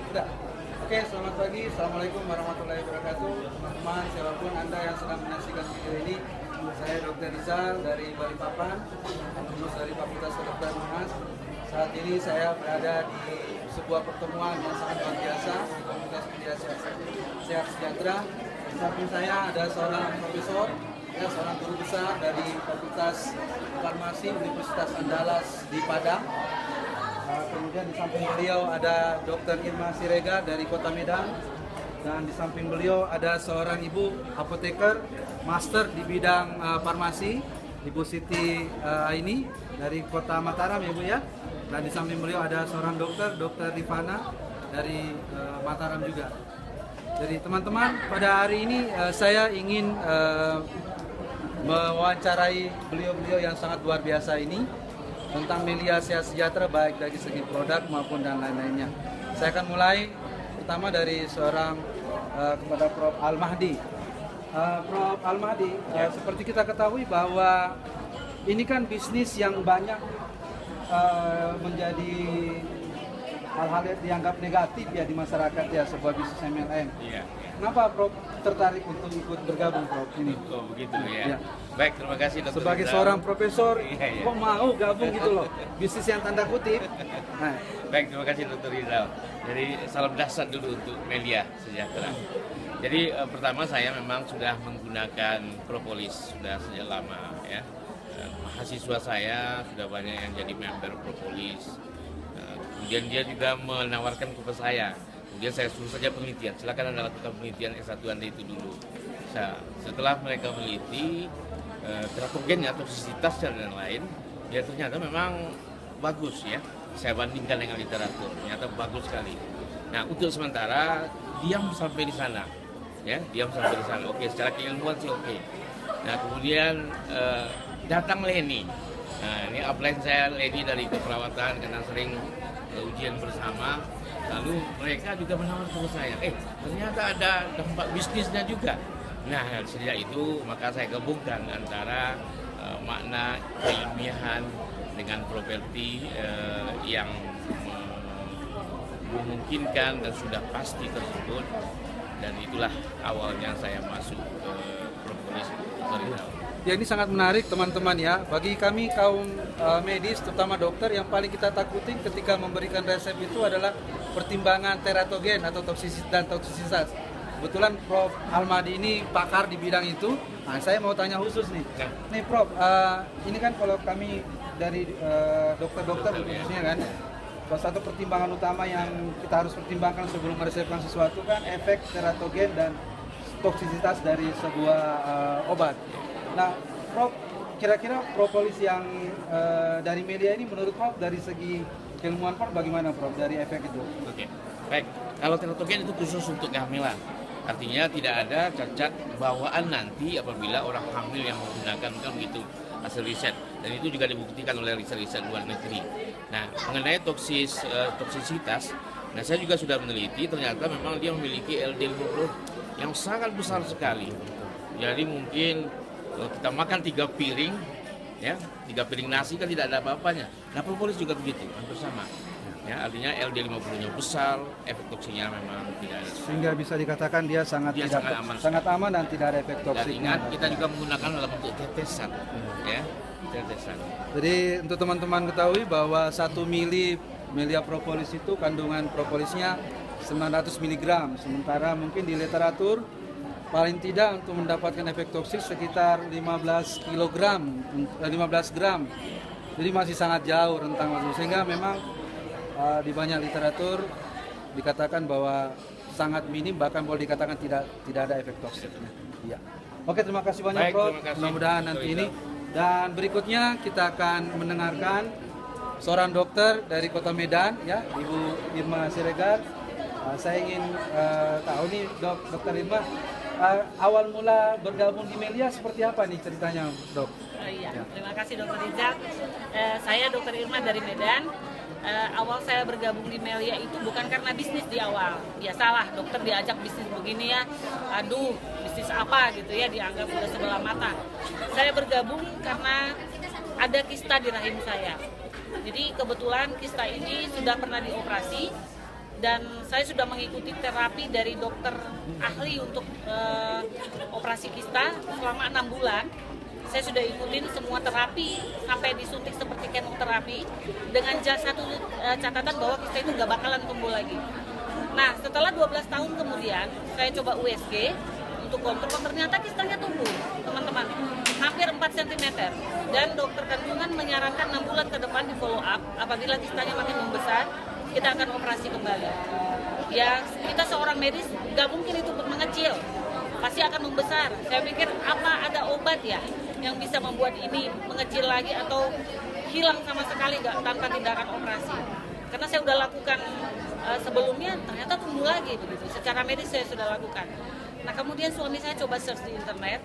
Sudah. Oke, selamat pagi. Assalamualaikum warahmatullahi wabarakatuh. Teman-teman, siapapun Anda yang sedang menyaksikan video ini, saya Dr. Rizal dari Balikpapan, lulus dari Fakultas Kedokteran UNAS. Saat ini saya berada di sebuah pertemuan yang sangat luar biasa di Komunitas Media Sehat Sejahtera. Di samping saya ada seorang profesor, seorang guru besar dari Fakultas Farmasi Universitas Andalas di Padang. Kemudian di samping beliau ada Dr. Irma Siregar dari Kota Medan, dan di samping beliau ada seorang ibu apoteker master di bidang farmasi, Ibu Siti Aini dari Kota Mataram ya Bu ya. Dan di samping beliau ada seorang dokter, Dr. Rifana dari Mataram juga. Jadi teman-teman, pada hari ini saya ingin mewawancarai beliau-beliau yang sangat luar biasa ini tentang Melia Sehat Sejahtera, baik dari segi produk maupun dan lain-lainnya. Saya akan mulai pertama dari seorang kepada Prof. Al-Mahdi. Prof. Al-Mahdi, seperti kita ketahui bahwa ini kan bisnis yang banyak menjadi hal-hal yang dianggap negatif ya di masyarakat ya, sebuah bisnis MLM. Iya. Kenapa Prof tertarik untuk ikut bergabung Prof ini? Oh begitu ya. Baik, terima kasih Dr. Sebagai Rizal. seorang profesor, Iya. kok mau gabung gitu loh, bisnis yang tanda kutip. Nah, Baik, terima kasih Dr. Rizal. Jadi salam dahsyat dulu untuk Melia Sejahtera. Jadi pertama saya memang sudah menggunakan propolis sudah sejak lama ya. Mahasiswa saya sudah banyak yang jadi member propolis. Kemudian dia juga menawarkan kepada saya. Kemudian saya suruh saja penelitian. Silakan Anda lakukan penelitian S1 Anda itu dulu. Setelah mereka meneliti teratogennya, toksisitasnya dan lain, ya ternyata memang bagus ya. Saya bandingkan dengan literatur, ternyata bagus sekali. Nah, untuk sementara diam sampai di sana, ya, diam sampai di sana. Oke, secara keilmuan sih oke. Nah, kemudian datang Leni. Nah, ini upline saya Leni dari keperawatan karena sering ujian bersama. Lalu mereka juga menawarkan ke saya, ternyata ada dampak bisnisnya juga. Nah, sejak itu maka saya gabungkan antara makna keilmiahan dengan properti yang memungkinkan dan sudah pasti tersebut, dan itulah awalnya saya masuk ke propolis. ya ini sangat menarik teman-teman ya. Bagi kami kaum medis, terutama dokter, yang paling kita takutin ketika memberikan resep itu adalah pertimbangan teratogen atau toksisitas. Kebetulan Prof. Al-Mahdi ini pakar di bidang itu. Nah, saya mau tanya khusus nih. Nih Prof, ini kan kalau kami dari dokter-dokter khususnya kan, salah satu pertimbangan utama yang kita harus pertimbangkan sebelum meresepkan sesuatu kan efek teratogen dan toksisitas dari sebuah obat. Nah, Prof, kira-kira propolis yang dari media ini menurut Prof dari segi keilmuan Prof bagaimana Prof dari efek itu? Oke, baik. Kalau teratogen itu khusus untuk kehamilan. Artinya tidak ada cacat bawaan nanti apabila orang hamil yang menggunakan, kan begitu hasil riset. Dan itu juga dibuktikan oleh riset-riset luar negeri. Nah, mengenai toksisitas, nah saya juga sudah meneliti, ternyata memang dia memiliki LD50 yang sangat besar sekali. Jadi mungkin kalau kita makan 3 piring, ya 3 piring nasi kan tidak ada apa-apanya. Nah, propolis juga begitu, hampir sama. Ya, artinya LD50-nya besar, efek toksinya memang tidak ada. Sehingga bisa dikatakan dia sangat aman dan tidak ada efek toksik. Dan ingat, kita juga menggunakan dalam bentuk tetesan, ya, tetesan. Jadi untuk teman-teman ketahui bahwa 1 Melia propolis itu kandungan propolisnya 900 mg, sementara mungkin di literatur paling tidak untuk mendapatkan efek toksik sekitar 15 gram. Jadi masih sangat jauh rentang waktu, sehingga memang di banyak literatur dikatakan bahwa sangat minim, bahkan boleh dikatakan tidak ada efek toksiknya. Ya. Oke, terima kasih banyak Prof. Mudah-mudahan nanti ini. Dan berikutnya kita akan mendengarkan seorang dokter dari Kota Medan, ya, Ibu Irma Siregar. Saya ingin tahu nih Dokter Irma, awal mula bergabung di Melia seperti apa nih ceritanya, Dok? Iya, terima kasih Dokter Rizal. Saya Dokter Irma dari Medan. Awal saya bergabung di Melia itu bukan karena bisnis di awal. Biasalah dokter diajak bisnis begini ya, aduh bisnis apa gitu ya, dianggap sudah sebelah mata. Saya bergabung karena ada kista di rahim saya. Jadi kebetulan kista ini sudah pernah dioperasi dan saya sudah mengikuti terapi dari dokter ahli untuk operasi kista selama 6 bulan. Saya sudah ikutin semua terapi sampai disuntik seperti kemoterapi dengan satu catatan bahwa kista itu nggak bakalan tumbuh lagi. Nah, setelah 12 tahun kemudian saya coba USG untuk kontrol, ternyata kistanya tumbuh, teman-teman, hampir 4 cm. Dan dokter kandungan menyarankan 6 bulan ke depan di follow up. Apabila kistanya makin membesar, kita akan operasi kembali. Ya, kita seorang medis nggak mungkin itu mengecil, pasti akan membesar. Saya pikir apa ada obat ya yang bisa membuat ini mengecil lagi atau hilang sama sekali nggak tanpa tindakan operasi. Karena saya sudah lakukan sebelumnya, ternyata tumbuh lagi begitu. Secara medis saya sudah lakukan. Nah, kemudian suami saya coba search di internet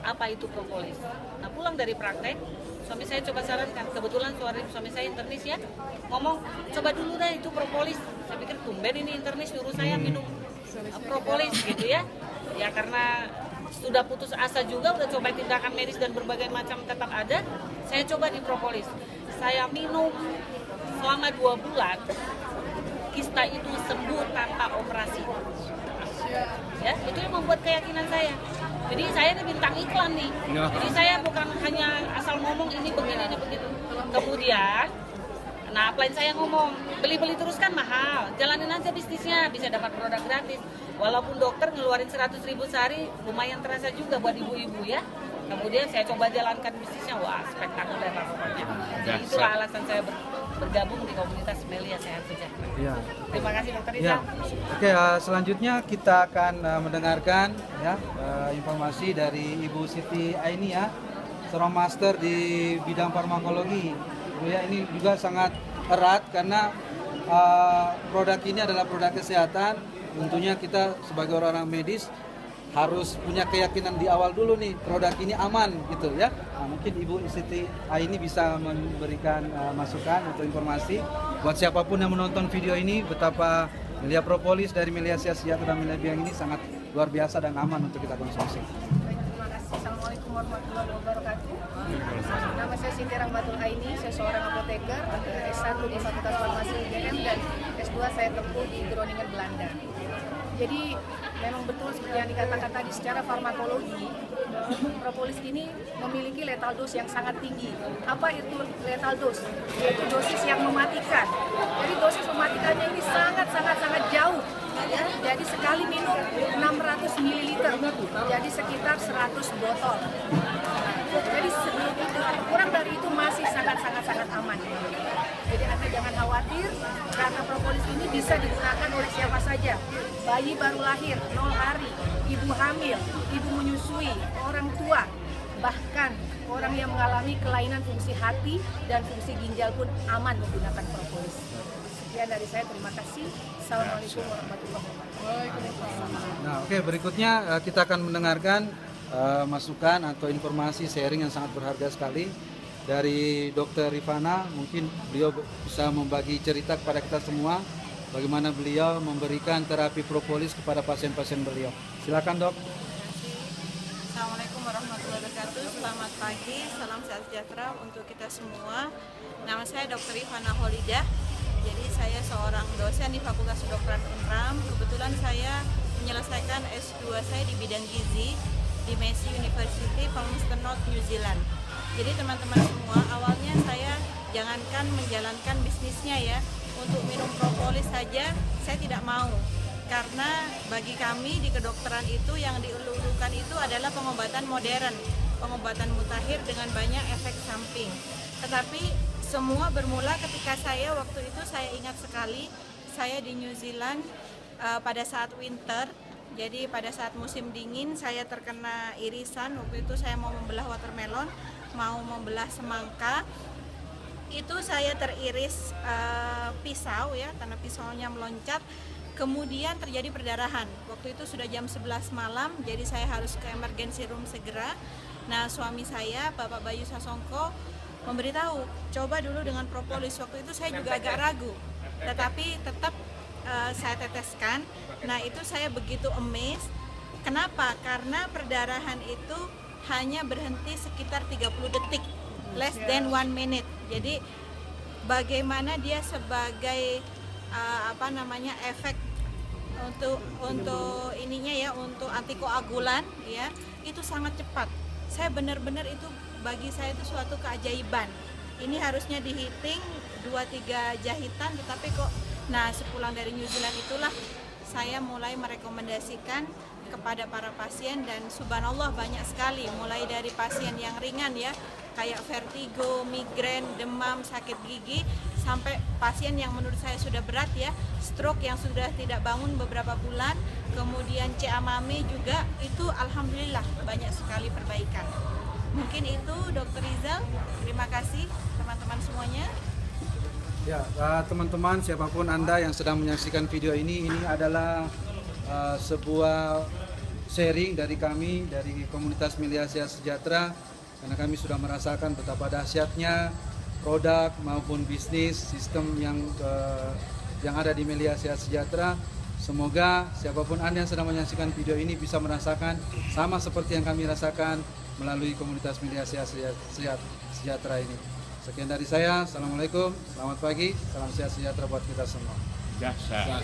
apa itu propolis. Nah, pulang dari praktek, suami saya coba sarankan, kebetulan suami saya internis ya, ngomong coba dulu deh itu propolis. Saya pikir tumben ini internis nyuruh saya minum propolis gitu ya. Ya karena sudah putus asa juga, udah coba tindakan medis dan berbagai macam tetap ada, saya coba di propolis. Saya minum selama 2 bulan, kista itu sembuh tanpa operasi. Ya, itu yang membuat keyakinan saya. Jadi saya ini bintang iklan nih. Jadi saya bukan hanya asal ngomong ini begini ini begitu. Kemudian, nah upline saya ngomong beli-beli terus kan mahal. Jalanin aja bisnisnya, bisa dapat produk gratis. Walaupun dokter ngeluarin 100.000 sehari, lumayan terasa juga buat ibu-ibu ya. Kemudian saya coba jalankan bisnisnya, wah spektakuler lah pokoknya. Jadi itulah alasan saya bergabung di komunitas Melia Sehat Sejahtera. Ya. Terima kasih Dokter Rizal. Ya. Oke, selanjutnya kita akan mendengarkan ya informasi dari Ibu Siti Aini ya, seorang master di bidang farmakologi. Ibu ya, ini juga sangat erat karena produk ini adalah produk kesehatan. Tentunya kita sebagai orang-orang medis harus punya keyakinan di awal dulu nih produk ini aman gitu ya. Nah, mungkin Ibu Siti Aini bisa memberikan masukan atau informasi buat siapapun yang menonton video ini betapa Melia Propolis dari Melia Sehat Sejahtera Melia Biang ini sangat luar biasa dan aman untuk kita konsumsi. Terima kasih. Assalamualaikum warahmatullahi wabarakatuh. Nama saya Siti Rahmatul Aini, saya seorang apoteker, S1 di Fakultas Farmasi UGM dan S2 saya tempuh di Groningen, Belanda. Jadi memang betul seperti yang dikatakan tadi, secara farmakologi propolis ini memiliki lethal dose yang sangat tinggi. Apa itu lethal dose? Yaitu dosis yang mematikan. Jadi dosis mematikannya ini sangat jauh. Ya, jadi sekali minum 600 ml, jadi sekitar 100 botol. Jadi sebelum itu, kurang dari itu masih sangat aman. Jadi Anda jangan khawatir karena propolis ini bisa digunakan oleh siapa saja. Bayi baru lahir, 0 hari, ibu hamil, ibu menyusui, orang tua, bahkan orang yang mengalami kelainan fungsi hati dan fungsi ginjal pun aman menggunakan propolis. Sekian dari saya, terima kasih. Assalamualaikum warahmatullahi wabarakatuh. Nah, oke, berikutnya kita akan mendengarkan masukan atau informasi sharing yang sangat berharga sekali dari Dr. Rifana. Mungkin beliau bisa membagi cerita kepada kita semua bagaimana beliau memberikan terapi propolis kepada pasien-pasien beliau. Silakan, Dok. Assalamualaikum warahmatullahi wabarakatuh. Selamat pagi, salam sehat sejahtera untuk kita semua. Nama saya Dr. Rifana Holidah. Jadi saya seorang dosen di Fakultas Kedokteran Unram. Kebetulan saya menyelesaikan S2 saya di bidang gizi di Massey University, Palmerston North, New Zealand. Jadi teman-teman semua, awalnya saya jangankan menjalankan bisnisnya ya, untuk minum propolis saja saya tidak mau. Karena bagi kami di kedokteran itu yang dielulukan itu adalah pengobatan modern, pengobatan mutakhir dengan banyak efek samping. Tetapi semua bermula ketika saya waktu itu, saya ingat sekali, saya di New Zealand pada saat winter. Jadi pada saat musim dingin saya terkena irisan. Waktu itu saya mau membelah watermelon, mau membelah semangka. Itu saya teriris pisau ya, karena pisaunya meloncat. Kemudian terjadi perdarahan. Waktu itu sudah jam 11 malam, jadi saya harus ke emergency room segera. Nah, suami saya, Bapak Bayu Sasongko, memberitahu, coba dulu dengan propolis. Waktu itu saya juga agak ragu, tetapi tetap saya teteskan. Nah, itu saya begitu amazed. Kenapa? Karena perdarahan itu hanya berhenti sekitar 30 detik, less than 1 minute. Jadi bagaimana dia sebagai efek untuk ininya ya, untuk antikoagulan ya, itu sangat cepat. Saya benar-benar itu, bagi saya itu suatu keajaiban. Ini harusnya dihiting 2-3 jahitan, tetapi kok, nah sepulang dari New Zealand itulah saya mulai merekomendasikan kepada para pasien, dan subhanallah banyak sekali, mulai dari pasien yang ringan ya, kayak vertigo, migrain, demam, sakit gigi, sampai pasien yang menurut saya sudah berat ya, stroke yang sudah tidak bangun beberapa bulan, kemudian CA-MAME juga, itu alhamdulillah banyak sekali perbaikan. Mungkin itu Dr. Rizal, terima kasih teman-teman semuanya. Ya, teman-teman, siapapun Anda yang sedang menyaksikan video ini adalah sebuah sharing dari kami, dari komunitas Melia Sehat Sejahtera, karena kami sudah merasakan betapa dahsyatnya produk maupun bisnis sistem yang ada di Melia Sehat Sejahtera. Semoga siapapun Anda yang sedang menyaksikan video ini bisa merasakan sama seperti yang kami rasakan melalui komunitas Melia Sehat Sejahtera ini. Sekian dari saya, Assalamualaikum, selamat pagi, salam sehat sejahtera buat kita semua. Dahsyat.